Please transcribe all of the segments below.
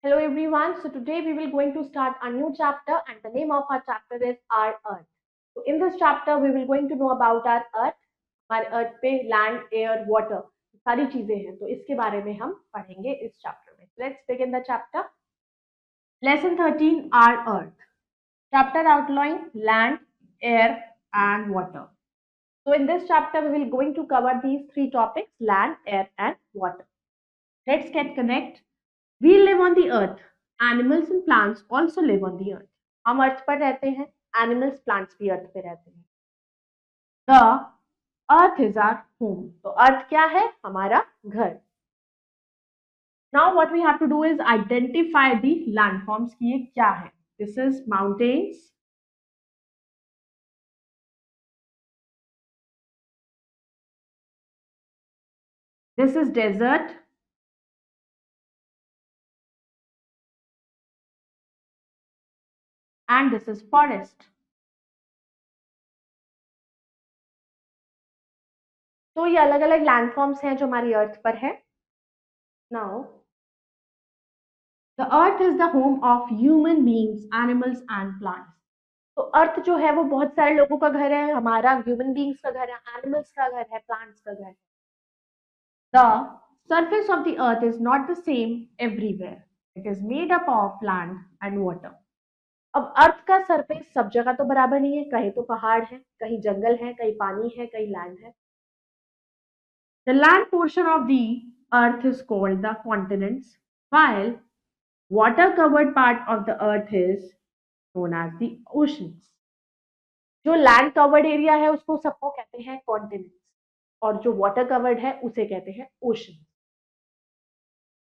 Hello everyone. So today we will going to start a new chapter and the name of our chapter is our Earth. So in this chapter we will going to know about our Earth. हमारे अर्थ पे land air water सारी चीजें हैं तो इसके बारे में हम पढ़ेंगे इस चैप्टर में. Let's begin the chapter. Lesson 13 our Earth. Chapter outline land, air and water. So in this chapter we will going to cover these three topics land, air and water. Let's get connect. We live on the earth. Animals and plants also live on the earth. हम अर्थ पर रहते हैं, animals plants भी अर्थ पे रहते हैं. The earth is our home. तो अर्थ क्या है? हमारा घर. Now what we have to do is identify the landforms कि ये क्या है. This is mountains. This is desert. And this is forest. तो ये अलग अलग लैंडफॉर्म्स हैं जो हमारी अर्थ पर है. Now the earth is the home of human beings, animals and plants. तो अर्थ जो है वो बहुत सारे लोगों का घर है. हमारा ह्यूमन बींग्स का घर है, एनिमल्स का घर है, प्लांट्स का घर है. The surface of the earth is not the same everywhere. It is made up of land and water. अब अर्थ का सरफेस सब जगह तो बराबर नहीं है. कहीं तो पहाड़ है, कहीं जंगल है, कहीं पानी है, कहीं लैंड है. The land portion of the earth is called the continents, while water covered part of the earth is known as the oceans. जो लैंड कवर्ड एरिया है उसको सबको कहते हैं कॉन्टिनेंट्स और जो वाटर कवर्ड है उसे कहते हैं ocean.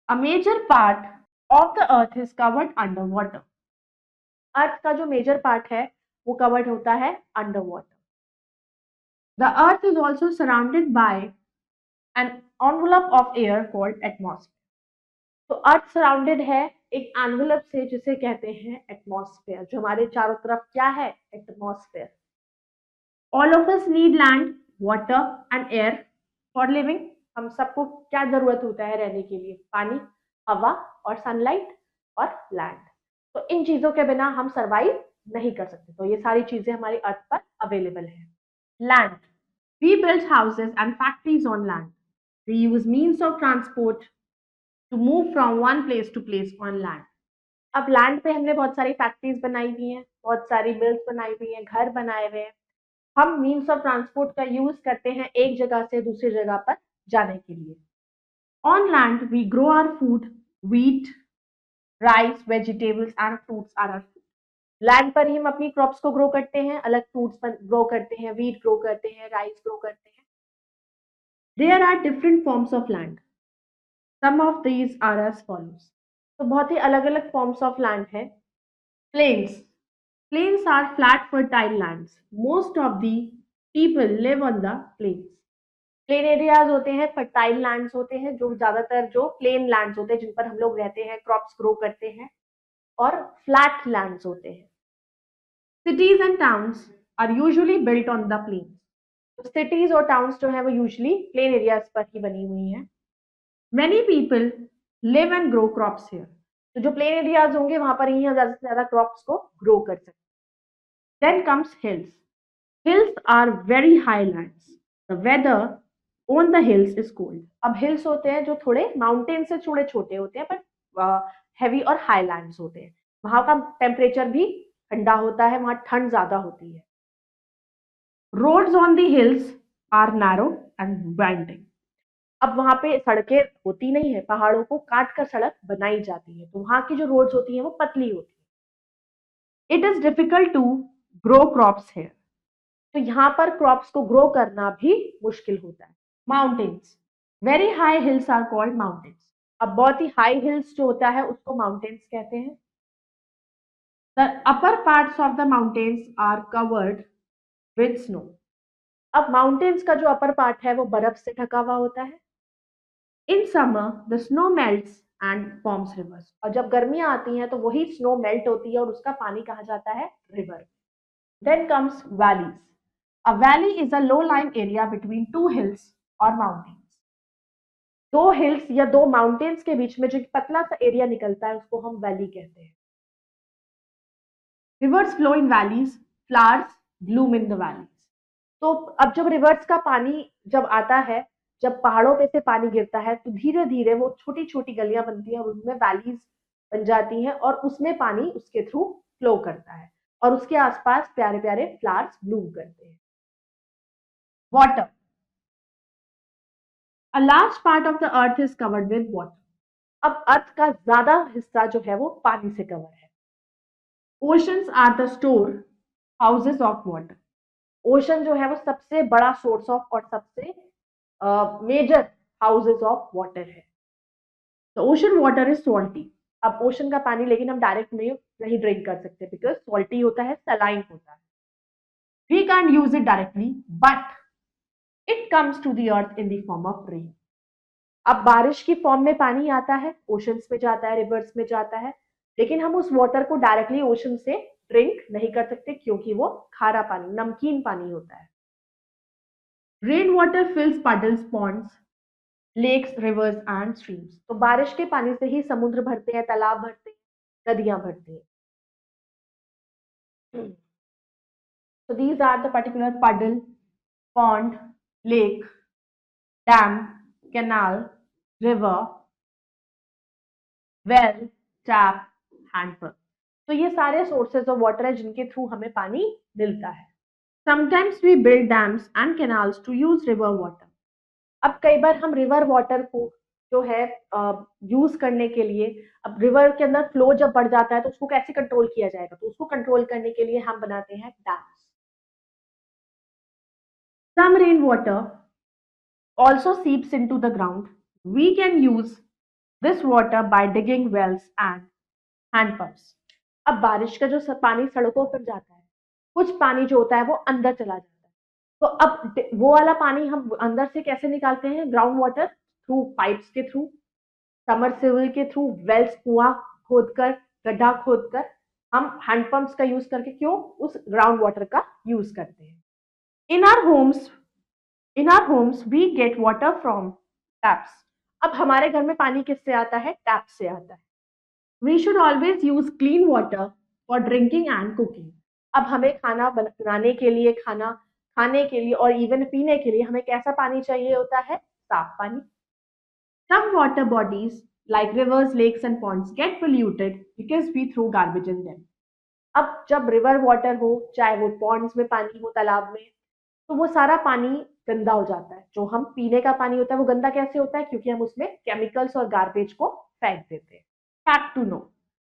A major part of the earth is covered under water. Earth का जो मेजर पार्ट है वो कवर्ड होता है under water. The earth is also surrounded by an envelope of air called atmosphere. तो अर्थ सराउंडेड है एक envelope से जिसे कहते हैं एटमॉस्फेयर. जो हमारे चारों तरफ क्या है? Atmosphere. All of us need land, water and air for living. हम सबको क्या जरूरत होता है रहने के लिए? पानी, हवा और सनलाइट और लैंड. तो इन चीजों के बिना हम सरवाइव नहीं कर सकते. तो ये सारी चीजें हमारी अर्थ पर अवेलेबल है. Land. We build houses and factories on land. We use means of transport to move from one place to place on land. अब लैंड पे हमने बहुत सारी फैक्ट्रीज बनाई हुई हैं, बहुत सारी मिल्स बनाई हुई हैं, घर बनाए हुए हैं. हम मीन्स ऑफ ट्रांसपोर्ट का यूज करते हैं एक जगह से दूसरी जगह पर जाने के लिए. On land we grow our food, wheat, rice, vegetables and fruits are our food. Land पर ही हम अपनी क्रॉप्स को ग्रो करते हैं, अलग फ्रूट्स ग्रो करते हैं, व्हीट ग्रो करते हैं, राइस ग्रो करते हैं. There are different forms of land. Some of these are as follows. तो बहुत ही अलग अलग फॉर्म्स ऑफ लैंड है. Plains. Plains are flat, fertile lands. Most of the people live on the plains. Plain areas होते हैं, fertile lands होते हैं, जो ज्यादातर जो प्लेन लैंड्स होते हैं जिन पर हम लोग रहते हैं, क्रॉप्स ग्रो करते हैं, और फ्लैट लैंड्स होते हैं. Cities and towns are usually built on the plains. तो सिटीज और टाउन्स जो है वो यूजुअली प्लेन एरियाज पर ही बनी हुई हैं. Many people live and grow crops here. तो जो प्लेन एरियाज होंगे वहां पर ही हम ज्यादा से ज्यादा क्रॉप्स को ग्रो कर सकते हैं. Then comes hills. Hills are very high lands. The weather on the hills is cold. अब hills होते हैं जो थोड़े माउंटेन से थोड़े छोटे होते हैं पर हेवी और हाई लैंड्स होते हैं. वहां का टेम्परेचर भी ठंडा होता है, वहां ठंड ज्यादा होती है. Roads on the hills are narrow and winding. अब वहां पे सड़कें होती नहीं है, पहाड़ों को काट कर सड़क बनाई जाती है, तो वहां की जो रोड्स होती है वो पतली होती है. It is difficult to grow crops here. तो यहाँ पर क्रॉप्स को ग्रो करना भी मुश्किल होता है. Mountains. Very high hills are called mountains. अब बहुत ही हाई हिल्स जो होता है उसको माउंटेन्स कहते हैं. The upper parts of the mountains are covered with snow. अब माउंटेन्स का जो अपर पार्ट है वो बर्फ से ढका हुआ होता है. In summer the snow melts and forms reverse. और जब गर्मियां आती हैं तो वही स्नो मेल्ट होती है और उसका पानी कहा जाता है river. Then comes valleys. A valley is a low-lying area between two hills or mountains. दो हिल्स या दो माउंटेन्स के बीच में जो पतला सा एरिया निकलता है उसको हम वैली कहते हैं। Reverse flow in valleys, flowers Bloom in the valleys. तो अब जब रिवर्स का पानी जब आता है, जब पहाड़ों पे से पानी गिरता है तो धीरे धीरे वो छोटी छोटी गलियां बनती हैं और उनमें वैलीज बन जाती हैं और उसमें पानी उसके थ्रू फ्लो करता है और उसके आसपास प्यारे प्यारे फ्लावर्स ब्लूम करते हैं। Water, a large part of the earth is covered with water. अब अर्थ का ज्यादा हिस्सा जो है वो पानी से कवर है। Oceans are the store houses of water. Ocean जो है वो सबसे बड़ा सोर्स ऑफ और सबसे मेजर हाउसेस ऑफ वाटर है। तो ओशन वाटर इज सॉल्टी। अब ओशन का पानी लेकिन हम डायरेक्ट में नहीं ड्रिंक कर सकते बिकॉज सॉल्टी होता है, सलाइन होता है। We can use it directly but it comes to the earth in the form of rain. अब बारिश की फॉर्म में पानी आता है, ओशंस में जाता है, रिवर्स में जाता है, लेकिन हम उस वाटर को डायरेक्टली ओशन से ड्रिंक नहीं कर सकते क्योंकि वो खारा पानी, नमकीन पानी होता है। Rain water fills puddles, ponds, lakes, rivers and streams. तो बारिश के पानी से ही समुद्र भरते हैं, तालाब भरते हैं, नदियां भरती हैं। So these are the particular puddle, pond, lake, dam, canal, river, well, tap, handpump। तो ये सारे सोर्सेज ऑफ वाटर है जिनके थ्रू हमें पानी मिलता है। Sometimes we build dams and canals to use river water। अब कई बार हम रिवर वाटर को जो है यूज करने के लिए, अब रिवर के अंदर फ्लो जब बढ़ जाता है तो उसको कैसे कंट्रोल किया जाएगा, तो उसको कंट्रोल करने के लिए हम बनाते हैं dams. Some rain water also seeps into the ground। We can use this water by digging wells and hand pumps। अब बारिश का जो पानी सड़कों पर जाता है, कुछ पानी जो होता है वो अंदर चला जाता है, तो अब वो वाला पानी हम अंदर से कैसे निकालते हैं? ग्राउंड वाटर थ्रू पाइप्स के थ्रू, समरसेबल के थ्रू, वेल्स, कुआं खोदकर, गड्ढा खोदकर, हम हैंडपंप्स का यूज करके क्यों उस ग्राउंड वाटर का यूज करते हैं। In our homes, we get water from taps. अब हमारे घर में पानी किससे आता है? टैप से आता है। We should always use clean water for drinking and cooking. अब हमें खाना बनाने के लिए, खाना खाने के लिए और इवन पीने के लिए हमें कैसा पानी चाहिए होता है? साफ पानी। Some water bodies like rivers, lakes and ponds get polluted because we throw garbage in them। अब जब रिवर वाटर हो, चाहे वो पॉन्ड्स में पानी हो, तालाब में, तो वो सारा पानी गंदा हो जाता है। जो हम पीने का पानी होता है वो गंदा कैसे होता है? क्योंकि हम उसमें केमिकल्स और गार्बेज को फेंक देते हैं। Fact to know,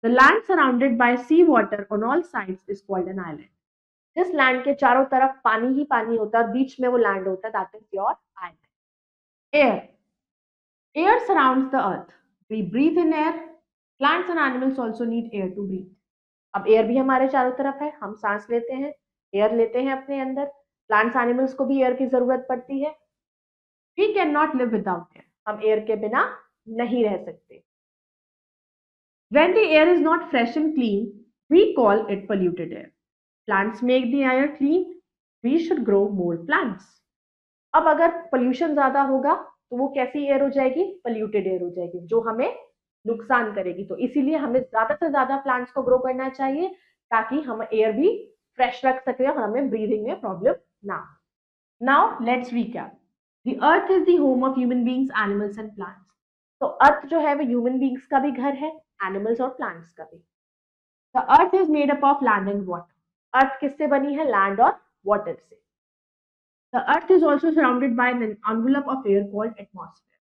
the land surrounded by sea water on all sides is called an island. जिस लैंड के चारों तरफ पानी ही पानी होता है, बीच में वो लैंड होता है, that is your island. Air, air surrounds the earth। We breathe in air। Plants and animals also need air to breathe। अब एयर भी हमारे चारों तरफ है, हम सांस लेते हैं, एयर लेते हैं अपने अंदर। प्लांट्स एनिमल्स को भी एयर की जरूरत पड़ती है। We can not live without air. हम एयर के बिना नहीं रह सकते। When the air is not fresh and clean, we call it polluted air। Plants make the air clean। We should grow more plants। अब अगर पोल्यूशन ज्यादा होगा तो वो कैसी एयर हो जाएगी? पोल्यूटेड एयर हो जाएगी, जो हमें नुकसान करेगी। तो इसीलिए हमें ज्यादा से ज्यादा प्लांट्स को ग्रो करना चाहिए ताकि हम एयर भी फ्रेश रख सकें और हमें ब्रीदिंग में प्रॉब्लम ना हो। Now let's recap. The earth is the home of human beings, animals and plants. तो अर्थ जो है वो ह्यूमन बीइंग्स का भी घर है, एनिमल्स और प्लांट्स का भी। The earth is made up of land and water. Earth किससे बनी है? लैंड और वाटर से। The earth is also surrounded by an envelope of air called atmosphere।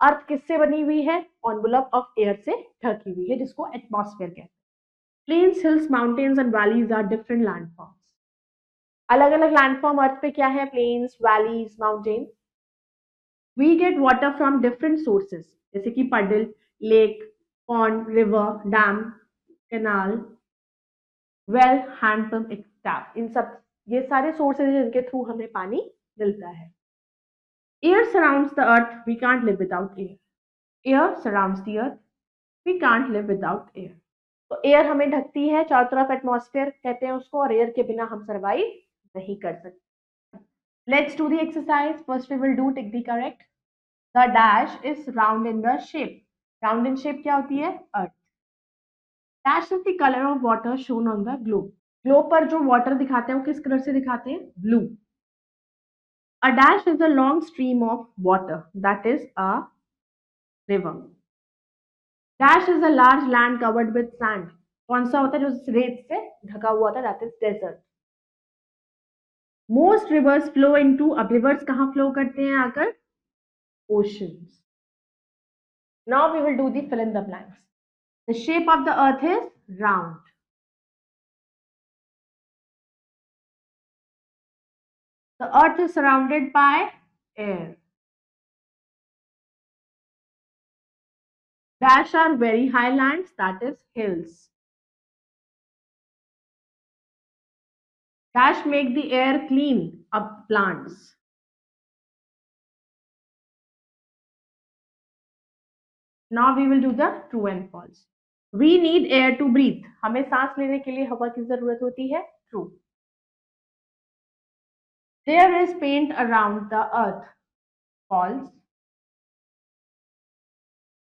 अर्थ किससे बनी हुई है? envelope of air से ढकी हुई है, जिसको atmosphere कहते हैं। Plains, hills, mountains and valleys are different landforms। अलग अलग लैंडफॉर्म अर्थ पे क्या है? Plains, valleys, mountain. We get water from different sources जैसे कि puddle, lake, pond, river, dam, canal, well, hand pump, tap। इन सब ये सारे सोर्सेज हैं जिनके थ्रू हमें पानी मिलता है। Air surrounds the earth, we can't live without air। Air surrounds the earth, we can't live without air। तो एयर हमें ढकती है, चारों तरफ एटमॉस्फेयर कहते हैं उसको, और एयर के बिना हम सर्वाइव नहीं कर सकते। Let's do the exercise. First we will do tick the correct. The dash is round in the shape. Round in shape क्या होती है? Earth. Dash is the color of water shown on the globe. Globe पर जो water दिखाते हैं वो किस colour से दिखाते हैं? Blue. A dash is a long stream of water. That is a river. Dash is a large land covered with sand. कौन सा होता है जो रेत से ढका हुआ होता है? That is desert. Most rivers flow into, अब rivers कहाँ flow करते हैं आकर? Oceans. Now we will do the fill in the blanks. The shape of the earth is round. The earth is surrounded by air. Dash are very high lands, that is hills. Dash make the air clean, up plants. Now we will do the true and false. We need air to breathe. हमें सांस लेने के लिए हवा की जरूरत होती है. True. There is paint around the earth. False.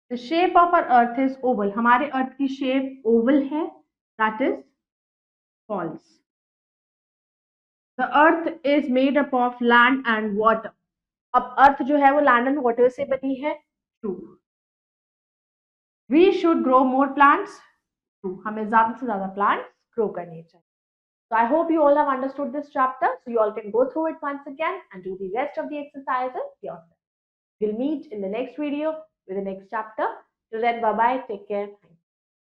The shape of our earth is oval. हमारे earth की shape oval है. That is false. The earth is made up of land and water. अब अर्थ जो है वो लैंड एंड वाटर से बनी है. True. We should grow more plants. True. हमें ज्यादा से ज्यादा प्लांट्स ग्रो करने चाहिए. So I hope you all have understood this chapter. So you all can go through it once again and do the rest of the exercises yourself. We'll meet in the next video with the next chapter. Till then, bye bye. Take care.